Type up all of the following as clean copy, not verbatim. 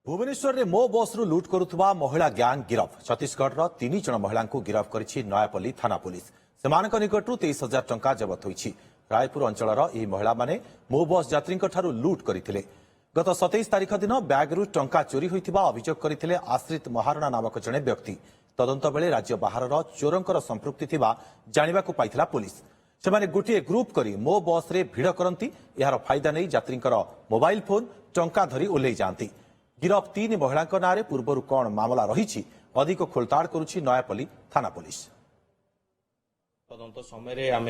भुवनेश्वर में मो बस रु लुट करुवा महिला ग्यांग गिरफ। छत्तीसगढ़ 3 जन महिला गिरफ करिछि नयापल्ली थाना पुलिस। सेमानक निकटरू 23,000 टंका जबत होइछि। रायपुर अंचलर एही महिला माने मो बस यात्री लुट करथिले। गत 27 तारिख दिन बैगरू टंका चोरी होइथिबा अभियोग करथिले आश्रित महारणा नामक जने व्यक्ति। तदंत बेले राज्य बाहरर चोरंकर संपृक्ति थिबा जानिबाकू पाइथिला पुलिस। सेमाने गोटे ग्रुप करी मो बस रे भिड़ करंती। यार फायदा नै यात्रींकर मोबाइल फोन टंका धरी ओल्लै जांती। गिरफ 3 महिला नारे पूर्वर कौन मामला रही अधिक खोलताड़ करुछि नयापल्ली थाना पुलिस। तदंत समय आम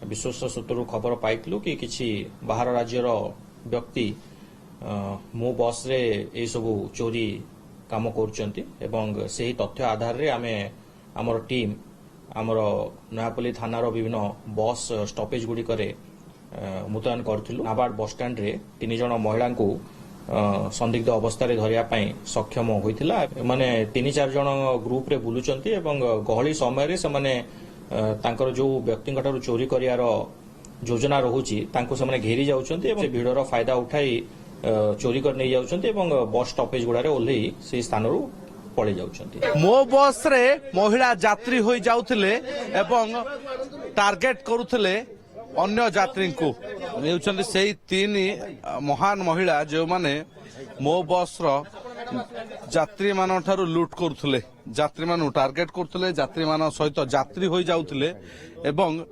विश्वस्त सूत्रु खबर पाइलु कि किछि बाहर राज्यर व्यक्ति मो बस रे ए सबु चोरी काम करचंती एवं सेही तथ्य आधार रे आमे हमर टीम हमर नयापल्ली थानार विभिन्न बस स्टॉपेज गुडी करे मुतयन करथिलु। नाबार्ड बस स्टैंड रे 3 जन महिला को संदिग्ध अवस्था धरिया सक्षम होइथिला। माने 3-4 जन ग्रुप रे बुलुचंती एवं गहली समय से माने तांकर जो व्यक्ति चोरी करियार योजना रहुची तांको से माने घेरी जाउचंती एवं भिड़र फायदा उठाई चोरी कर नै जाउचंती एवं बस स्टॉपेज गुडारे ओल्हेई से स्थान रु पळि जाउचंती। मो बस रे महिला यात्री होई जाउथिले एवं टार्गेट करूथिले अन्य यात्री को। हेउचंती सेही 3 महान महिला जो माने मो बस रो यात्री मान ठारू लूट करुले, यात्री मान टार्गेट करुले, यात्री मान सहित यात्री होई जाउथिले एवं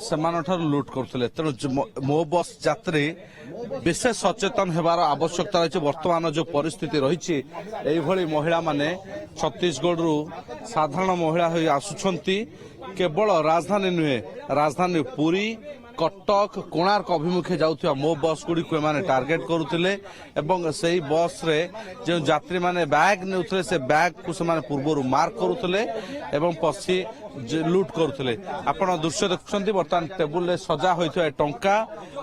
सेमान ठारू लूट करुले। तेणु मो बस यात्री विशेष सचेतन हेबार आवश्यकता रही। वर्तमान जो परिस्थिति रही एभली महिला माने छत्तीसगढ़ रु साधारण महिला होई आसुछंती। केवल राजधानी नुहे, राजधानी पुरी, कटक, कोणार्क अभिमुखे जाउथिबा मो बस गुडी को माने टार्गेट करुथिले एवं सेही बस रे जो यात्री माने बैग नेउथिले से बैग को से माने पूर्वरु मार्क करुथिले एवं पछी लूट करुथिले। आपण दृश्य देखुछंती वर्तमान टेबुल रे सजा होइथो टंका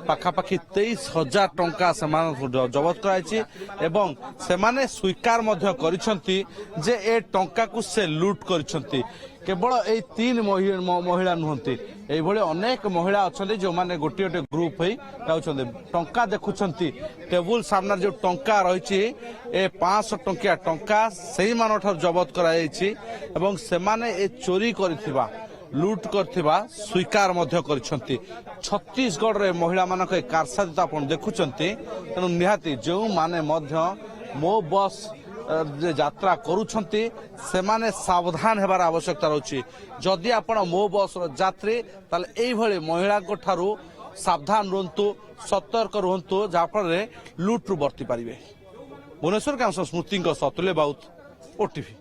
पाखापाखि 23,000 टंका समान जबत कराइछि एवं सेमाने स्वीकार मध्य करिसंती जे ए टंका को से लूट करिसंती। केवल ए 3 महिला नुहंती, एभली अनेक महिला अछंती जो माने गोटे गोटे ग्रुप होई जाउछंती। टंका देखुछंती टेबुल सामने जो टंका रहिछि ए 500 टंकिया टंका सेही मान ठार जबत कराइछि एवं सेमाने ए चोरी करथिबा लूट करथिबा स्वीकार मध्य करिसंती। छत्तीसगढ़ रे महिला मानक कारसादिता आपण देखुछंती। तेनु निहाती जो माने मध्य मो बस यात्रा करुछंती सेमाने सावधान हेबार आवश्यकता रहउछि। जदि आपण मो बस यात्री ताले एई भली महिला को ठारू सावधान रहंतु, सतर्क रहंतु, जाफल रे लूट रु बर्ती पारिबे। भुवनेश्वर स्मृति सतुल्य बाउत, ओटीवी।